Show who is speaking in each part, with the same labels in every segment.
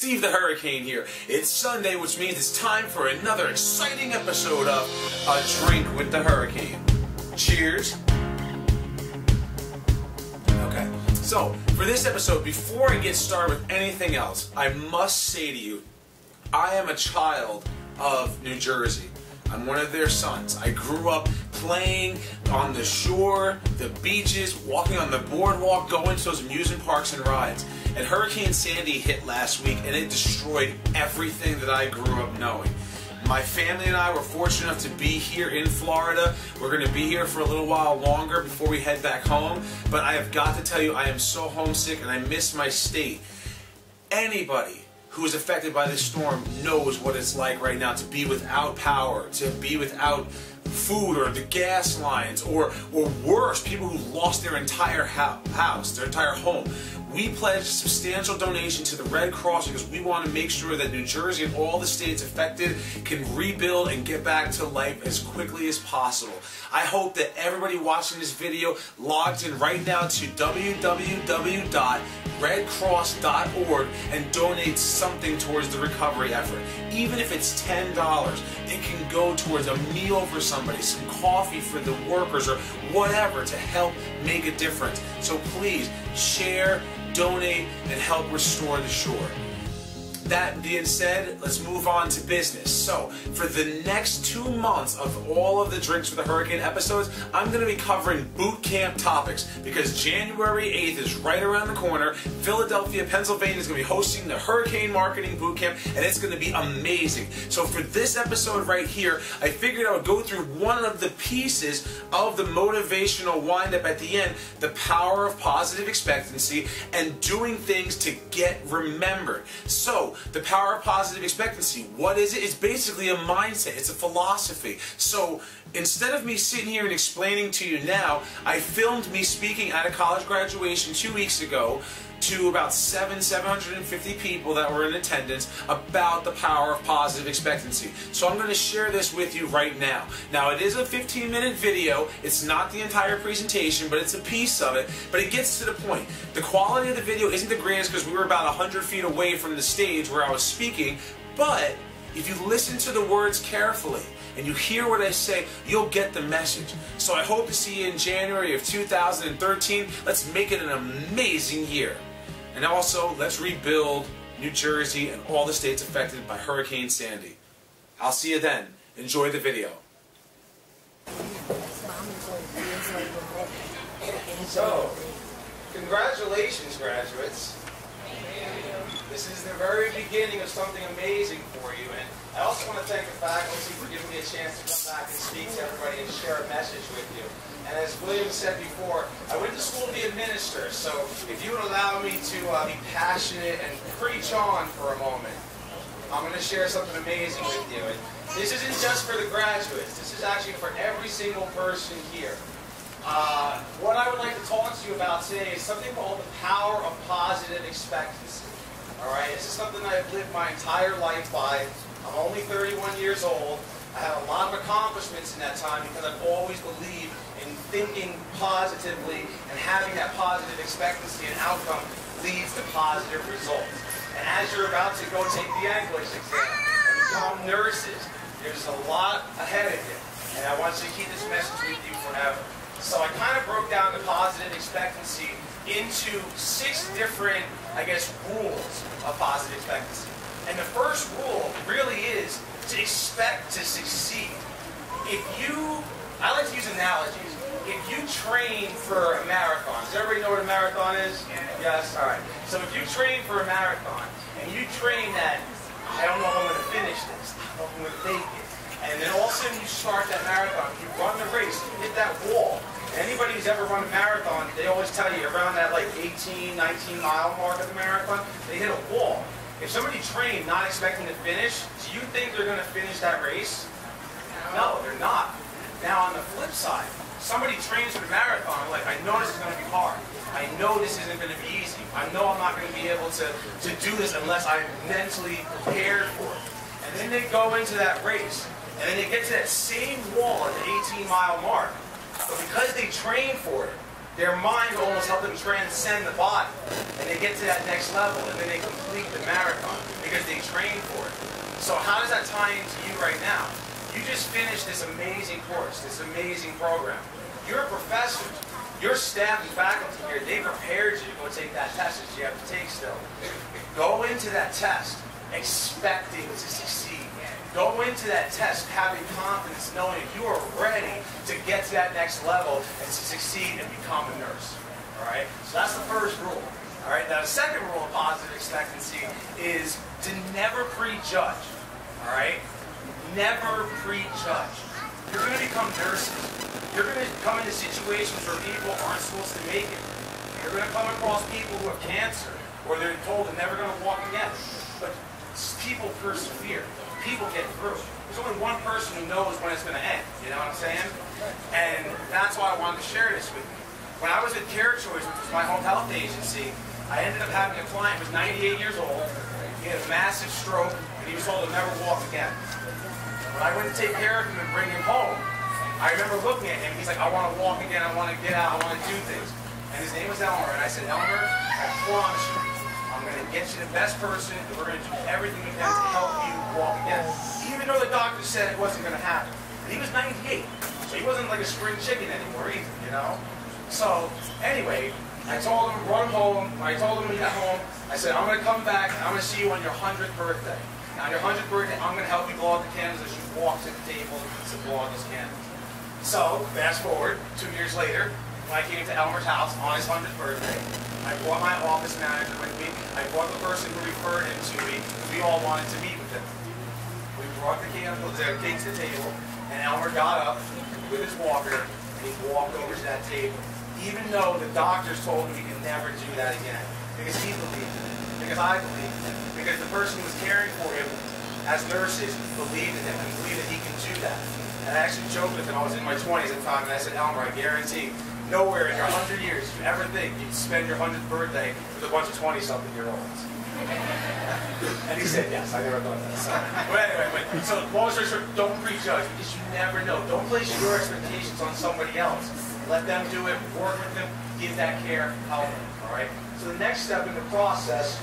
Speaker 1: Steve the Hurricane here. It's Sunday, which means it's time for another exciting episode of A Drink with the Hurricane. Cheers. Okay, so for this episode, before I get started with anything else, I must say to you, I am a child of New Jersey. I'm one of their sons. I grew up playing on the shore, the beaches, walking on the boardwalk, going to those amusement parks and rides. And Hurricane Sandy hit last week and it destroyed everything that I grew up knowing. My family and I were fortunate enough to be here in Florida. We're going to be here for a little while longer before we head back home. But I have got to tell you, I am so homesick and I miss my state. Anybody who is affected by this storm knows what it's like right now to be without power, to be without food or the gas lines, or worse, people who lost their entire house, their entire home. We pledged a substantial donation to the Red Cross because we want to make sure that New Jersey and all the states affected can rebuild and get back to life as quickly as possible. I hope that everybody watching this video logs in right now to www.redcross.org and donates something towards the recovery effort. Even if it's $10, it can go towards a meal for somebody, some coffee for the workers, or whatever to help make a difference. So please share, donate, and help restore the shore. That being said, let's move on to business. So, for the next 2 months of all of the Drinks with the Hurricane episodes, I'm going to be covering boot camp topics because January 8th is right around the corner. Philadelphia, Pennsylvania is going to be hosting the Hurricane Marketing Boot Camp, and it's going to be amazing. So for this episode right here, I figured I would go through one of the pieces of the motivational wind-up at the end, the power of positive expectancy and doing things to get remembered. So, the power of positive expectancy, what is it? It's basically a mindset. It's a philosophy. So instead of me sitting here and explaining to you now, I filmed me speaking at a college graduation 2 weeks ago to about 750 people that were in attendance about the power of positive expectancy. So I'm going to share this with you right now. Now it is a 15-minute video. It's not the entire presentation, but it's a piece of it. But it gets to the point. The quality of the video isn't the greatest because we were about 100 feet away from the stage where I was speaking, but if you listen to the words carefully and you hear what I say, you'll get the message. So I hope to see you in January of 2013. Let's make it an amazing year. And also, let's rebuild New Jersey and all the states affected by Hurricane Sandy. I'll see you then. Enjoy the video. So, congratulations, graduates. This is the very beginning of something amazing for you. And I also want to thank the faculty for giving me a chance to come back and speak to everybody and share a message with you. And as William said before, I went to school to be a minister, so if you would allow me to be passionate and preach on for a moment, I'm going to share something amazing with you. And this isn't just for the graduates, this is actually for every single person here. What I would like to talk to you about today is something called the power of positive expectancy. Alright, this is something that I've lived my entire life by. I'm only 31 years old. I have a lot of accomplishments in that time because I've always believed in thinking positively and having that positive expectancy and outcome leads to positive results. And as you're about to go take the English exam and become nurses, there's a lot ahead of you. And I want you to keep this message with you forever. So I kind of broke down the positive expectancy into 6 different, I guess, rules of positive expectancy. And the first rule really is to expect to succeed. I like to use analogies. If you train for a marathon, does everybody know what a marathon is? Yes? Alright. So if you train for a marathon, and you train that, I don't know if I'm going to finish this, I don't know if I'm going to make it. And then all of a sudden you start that marathon, you run the race, you hit that wall. Anybody who's ever run a marathon, they always tell you around that like 18, 19 mile mark of the marathon, they hit a wall. If somebody trained not expecting to finish, do you think they're going to finish that race? No, they're not. Now on the flip side, somebody trains for the marathon, like, I know this is going to be hard. I know this isn't going to be easy. I know I'm not going to be able to do this unless I'm mentally prepared for it. And then they go into that race, and then they get to that same wall at the 18-mile mark. But because they train for it, their mind almost helped them transcend the body. And they they get to that next level, and then they complete the marathon because they train for it. So how does that tie into you right now? You just finished this amazing course, this amazing program. You're a professor. Your staff and faculty here, they prepared you to go take that test that you have to take still. Go into that test expecting to succeed. Go into that test having confidence, knowing that you are ready to get to that next level and to succeed and become a nurse. All right? So that's the first rule. All right? Now the second rule of positive expectancy is to never prejudge. All right? Never prejudge. You're going to become nurses. You're going to come into situations where people aren't supposed to make it. You're going to come across people who have cancer, or they're told they're never going to walk again. But people persevere. People get through. There's only one person who knows when it's going to end. You know what I'm saying? And that's why I wanted to share this with you. When I was at Care Choice, which was my home health agency, I ended up having a client who was 98 years old. He had a massive stroke, and he was told to never walk again. When I went to take care of him and bring him home, I remember looking at him. He's like, I want to walk again. I want to get out. I want to do things. And his name was Elmer. And I said, Elmer, I promise you, I'm going to get you the best person, and we're going to do everything we can to help you walk again. Even though the doctor said it wasn't going to happen. And he was 98. So he wasn't like a spring chicken anymore either, you know? So, anyway, I told him, brought him home. When I told him when he got home, I said, I'm going to come back, and I'm going to see you on your 100th birthday. Now, on your 100th birthday, I'm going to help you blow out the candles as you walk to the table to blow out those candles. So, fast forward, 2 years later, when I came to Elmer's house on his 100th birthday, I brought my office manager with me. I brought the person who referred him to me. We all wanted to meet with him. We brought the candles, the cake to the table, and Elmer got up with his walker, and he walked over to that table. Even though the doctors told him he could never do that again. Because he believed it. Because I believed it. Because the person who was caring for him as nurses believed in him and believed that he can do that. And I actually joked with him. I was in my 20s at the time, and I said, Elmer, I guarantee nowhere in your 100 years you ever think you'd spend your 100th birthday with a bunch of 20-something-year-olds. And he said, yes, I never thought that. So, but anyway, so long story short, don't prejudge because you never know. Don't place your expectations on somebody else. Let them do it, work with them, give that care, help them, all right? So the next step in the process,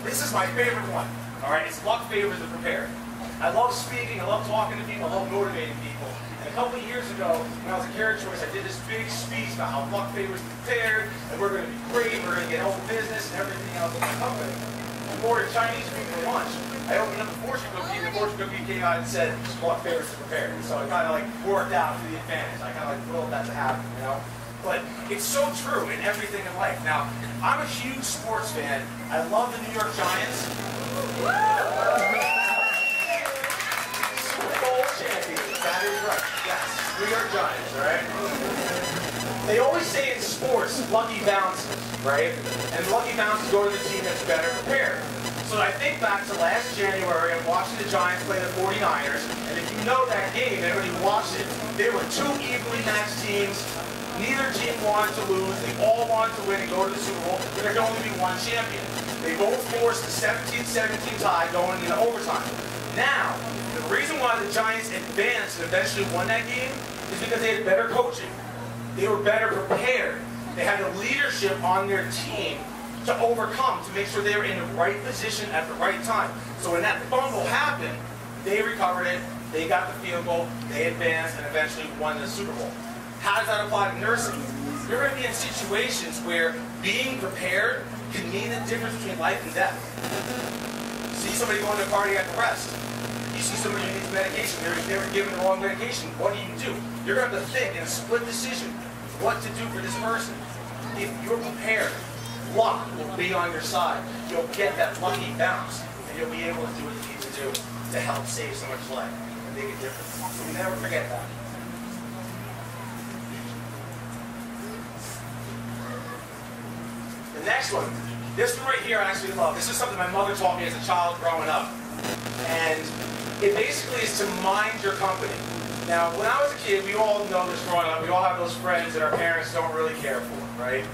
Speaker 1: this is my favorite one, all right? It's luck favors the prepared. I love speaking, I love talking to people, I love motivating people. And a couple of years ago, when I was at Care Choice, I did this big speech about how luck favors the prepared, and we're going to be great, we're going to get all the business and everything else in my company. I ordered Chinese food for lunch. I opened up the fortune cookie, and the fortune cookie came out and said, luck favors the prepared. So it kind of like worked out to the advantage. I kind of like willed that to happen, you know? But it's so true in everything in life. Now, I'm a huge sports fan. I love the New York Giants. Super Bowl champions. That is right. Yes. New York Giants, right? They always say in sports, lucky bounces, right? And lucky bounces go to the team that's better prepared. So I think back to last January, I'm watching the Giants play the 49ers, and if you know that game, everybody who watched it, there were two evenly matched teams. Neither team wanted to lose. They all wanted to win and go to the Super Bowl, but there could only be one champion. They both forced the 17-17 tie going into overtime. Now, the reason why the Giants advanced and eventually won that game is because they had better coaching. They were better prepared. They had the leadership on their team to overcome, to make sure they were in the right position at the right time. So when that fumble happened, they recovered it, they got the field goal, they advanced, and eventually won the Super Bowl. How does that apply to nursing? You're going to be in situations where being prepared can mean the difference between life and death. You see somebody going to cardiac arrest. You see somebody who needs medication, they were given the wrong medication. What do? You're going to have to think in a split decision what to do for this person. If you're prepared, luck will be on your side. You'll get that lucky bounce, and you'll be able to do what you need to do to help save someone's life and make a difference. So never forget that. The next one, this one right here I actually love. This is something my mother taught me as a child growing up. And it basically is to mind your company. Now, when I was a kid, we all know this growing up, we all have those friends that our parents don't really care for, right?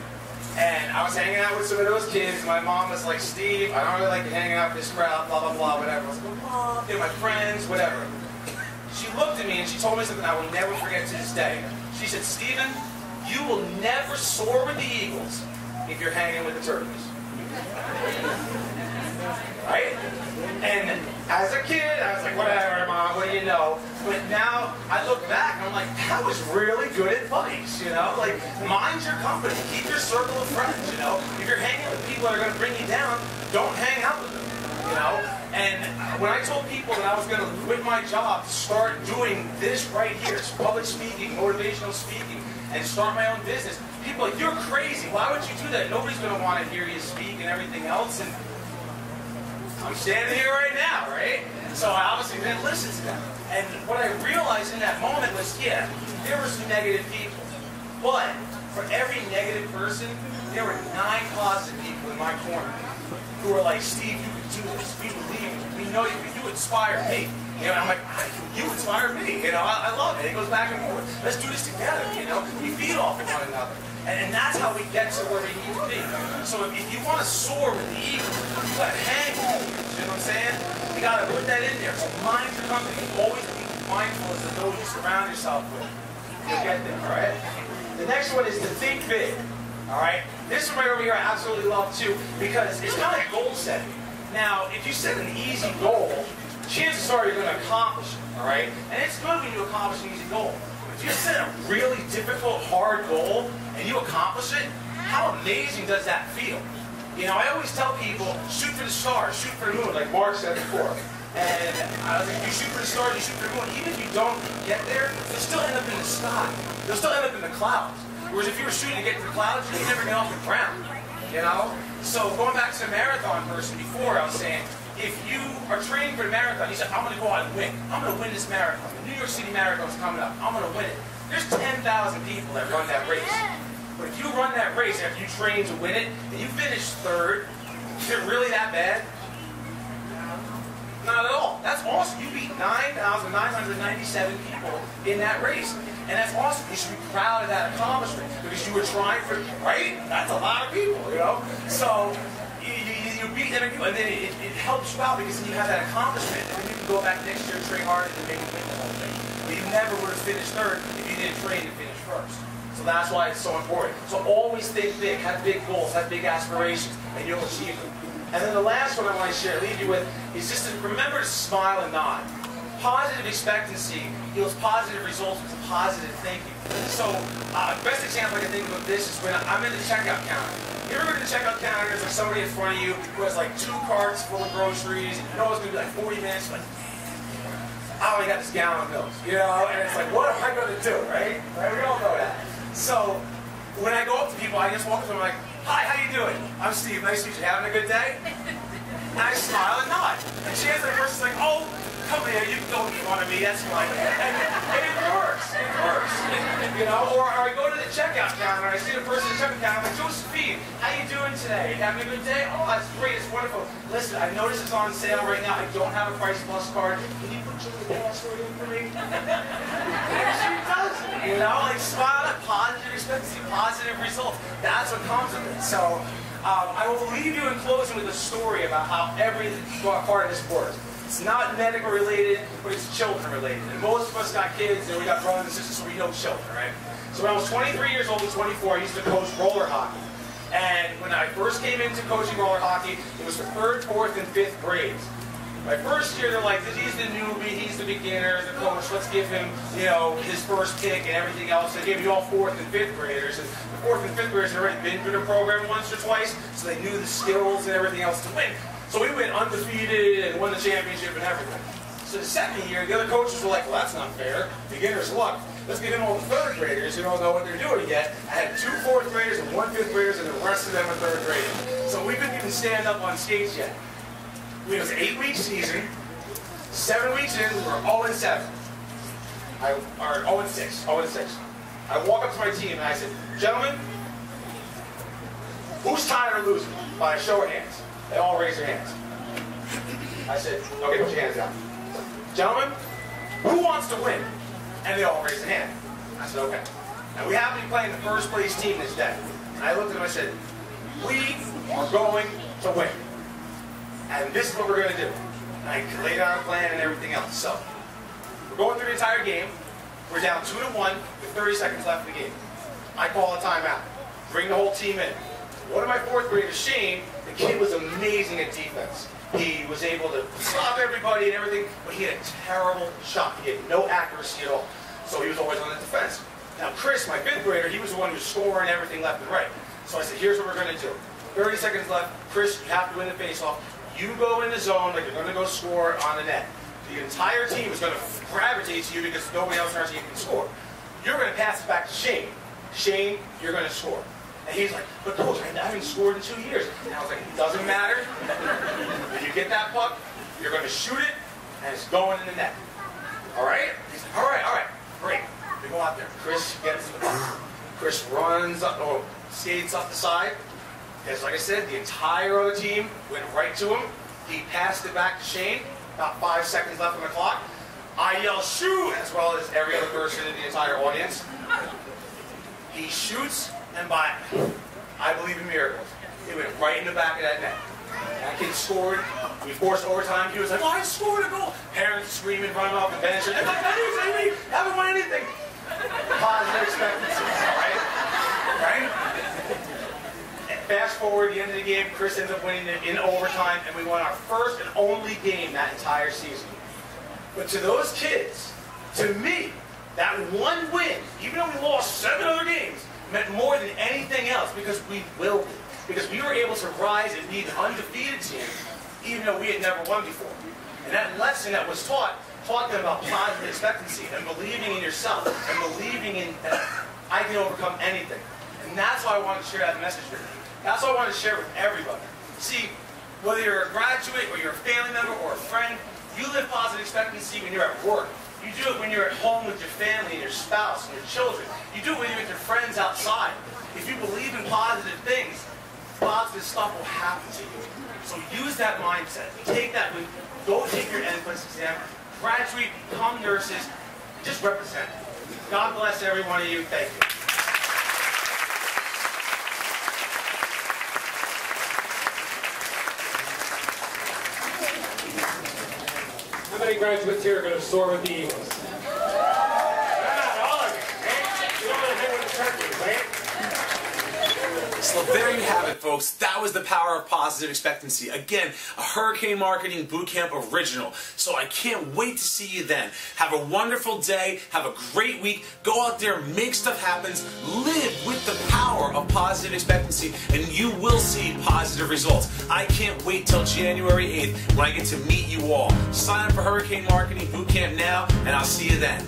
Speaker 1: And I was hanging out with some of those kids, and my mom was like, Steve, I don't really like hanging out with this crowd, blah, blah, blah, whatever. I was like, Mom, they're my friends, whatever. She looked at me and she told me something I will never forget to this day. She said, Stephen, you will never soar with the eagles if you're hanging with the turkeys. Right? And as a kid, I was like, whatever, Mom, what do you know? But now I look back and I'm like, that was really good advice, you know? Like, mind your company, keep your circle of friends, you know? If you're hanging with people that are going to bring you down, don't hang out with them, you know? And when I told people that I was going to quit my job to start doing this right here, public speaking, motivational speaking, and start my own business, people are like, you're crazy. Why would you do that? Nobody's going to want to hear you speak and everything else. And I'm standing here right now, right? So I obviously didn't listen to them. And what I realized in that moment was, yeah, there were some negative people. But for every negative person, there were 9 positive people in my corner who were like, Steve, you can do this. We believe in you. We know you can. You inspire me. You know, I'm like, you inspire me. You know, I love it. It goes back and forth. Let's do this together. You know, we feed off of one another. And that's how we get to where we need to be. So if you want to soar with the eagle, you got to hang with the eagles, you know what I'm saying? You got to put that in there. So mind your company. Always be mindful of those you surround yourself with. You'll get there, all right? The next one is to think big, all right? This one right over here I absolutely love too, because it's kind of like goal setting. Now, if you set an easy goal, chances are you're going to accomplish it, all right? And it's good when you accomplish an easy goal. If you set a really difficult, hard goal, and you accomplish it, how amazing does that feel? You know, I always tell people, shoot for the stars, shoot for the moon, like Mark said before. And I was like, you shoot for the stars, you shoot for the moon. Even if you don't get there, you'll still end up in the sky. You'll still end up in the clouds. Whereas if you were shooting to get to the clouds, you'd never get off the ground. You know? So going back to the marathon person before, I was saying, if you are training for the marathon, you said, I'm going to go out and win. I'm going to win this marathon. The New York City Marathon's coming up. I'm going to win it. There's 10,000 people that run that race. But if you run that race after you train to win it, and you finish third, is it really that bad? Not at all. That's awesome. You beat 9,997 people in that race. And that's awesome. You should be proud of that accomplishment because you were trying for, right? That's a lot of people, you know? So, you beat them, and then it helps you out because then you have that accomplishment, and then you can go back next year and train harder and maybe win the whole thing. But you never would have finished third if you didn't train to finish first. So that's why it's so important. So always think big, have big goals, have big aspirations, and you'll achieve them. And then the last one I want to share, leave you with, is just to remember to smile and nod. Positive expectancy yields positive results with positive thinking. So, best example I can think of this is when I'm in the checkout counter. You ever go to the checkout counter, there's like somebody in front of you who has like 2 carts full of groceries, and you know it's going to be like 40 minutes, like, I only got this gallon of milk, you know, and it's like, what am I going to do, right? We all know that. So, when I go up to people, I just walk up to them like, hi, how you doing? I'm Steve, nice to meet you. Having a good day? And I smile and nod. And she answers, the person's like, oh, come here, you can go in front of me, that's fine. And it works, you know? Or I go to the checkout counter, and I see the person at the checkout counter, I'm like, Josephine, how you doing today? You having a good day? Oh, that's great, it's wonderful. Listen, I noticed it's on sale right now, I don't have a Price Plus card. Can you put your password in for me? And she does it, you know? Like, smile at positive expectancy, positive results. That's what comes of it. So, I will leave you in closing with a story about how every part of this works. It's not medical related, but it's children related. And most of us got kids, and we got brothers and sisters, so we know children, right? So when I was 23 years old and 24, I used to coach roller hockey. And when I first came into coaching roller hockey, it was for 3rd, 4th, and 5th grades. My first year, they're like, he's the newbie, he's the beginner, the coach, let's give him, you know, his first pick and everything else. They gave me all 4th and 5th graders. And the 4th and 5th graders had already been through the program once or twice, so they knew the skills and everything else to win. So we went undefeated and won the championship and everything. So the second year, the other coaches were like, well, that's not fair. Beginner's luck. Let's give them all the 3rd graders who don't know what they're doing yet. I had 2 4th graders and 1 5th graders, and the rest of them are 3rd graders. So we couldn't even stand up on skates yet. It was an 8-week season. 7 weeks in, we were 0-7. Or 0-6. 0-6. I walk up to my team and I said, gentlemen, who's tired of losing? By a show of hands. They all raised their hands. I said, okay, put your hands down. Gentlemen, who wants to win? And they all raised their hand. I said, okay. And we happen to be playing the first place team this day. And I looked at them and I said, we are going to win. And this is what we're going to do. And I laid out a plan and everything else. So, we're going through the entire game. We're down 2-1 with 30 seconds left in the game. I call a timeout. Bring the whole team in. One of my 4th graders, Shane, The kid was amazing at defense. He was able to stop everybody and everything, but he had a terrible shot. He had no accuracy at all. So he was always on the defense. Now Chris, my 5th grader, he was the one who was scoring everything left and right. So I said, here's what we're going to do. 30 seconds left. Chris, you have to win the face-off. You go in the zone like you're going to go score on the net. The entire team is going to gravitate to you because nobody else in our team can score. You're going to pass it back to Shane. Shane, you're going to score. And he's like, but coach, I haven't scored in 2 years. And I was like, it doesn't matter. When you get that puck, you're going to shoot it, and it's going in the net. All right? He's like, all right, great. We go out there. Chris gets the puck. Chris runs up, skates up the side. Because like I said, the entire other team went right to him. He passed it back to Shane. About 5 seconds left on the clock. I yell, shoot, as well as every other person in the entire audience. He shoots, and I believe in miracles. It went right in the back of that net. That kid scored. We forced overtime. He was like, oh, I scored a goal. Parents screaming, running off the bench. And I haven't won anything. Positive expectancy, all right? Right? Fast forward, the end of the game, Chris ends up winning it in overtime, and we won our first and only game that entire season. But to those kids, to me, that one win, even though we lost 7 other games, meant more than anything else because we willed it. Because we were able to rise and be the undefeated team, even though we had never won before. And that lesson that was taught them about positive expectancy and believing in yourself and believing in that I can overcome anything. And that's why I wanted to share that message with you. That's what I wanted to share with everybody. See, whether you're a graduate or you're a family member or a friend, you live positive expectancy when you're at work. You do it when you're at home with your family and your spouse and your children. You do it when you're with your friends outside. If you believe in positive things, positive stuff will happen to you. So use that mindset. Take that with, go take your entrance exam, graduate, become nurses, just represent. God bless every one of you. Thank you.
Speaker 2: How many graduates here are going to soar with the Eagles? Not all of you, man. You don't want to hit with the turkeys, right?
Speaker 3: So there you have it, folks. That was the power of positive expectancy. Again, a Hurricane Marketing Bootcamp original. So I can't wait to see you then. Have a wonderful day. Have a great week. Go out there, make stuff happen. Live with the power of positive expectancy, and you will see positive results. I can't wait till January 8th when I get to meet you all. Sign up for Hurricane Marketing Bootcamp now, and I'll see you then.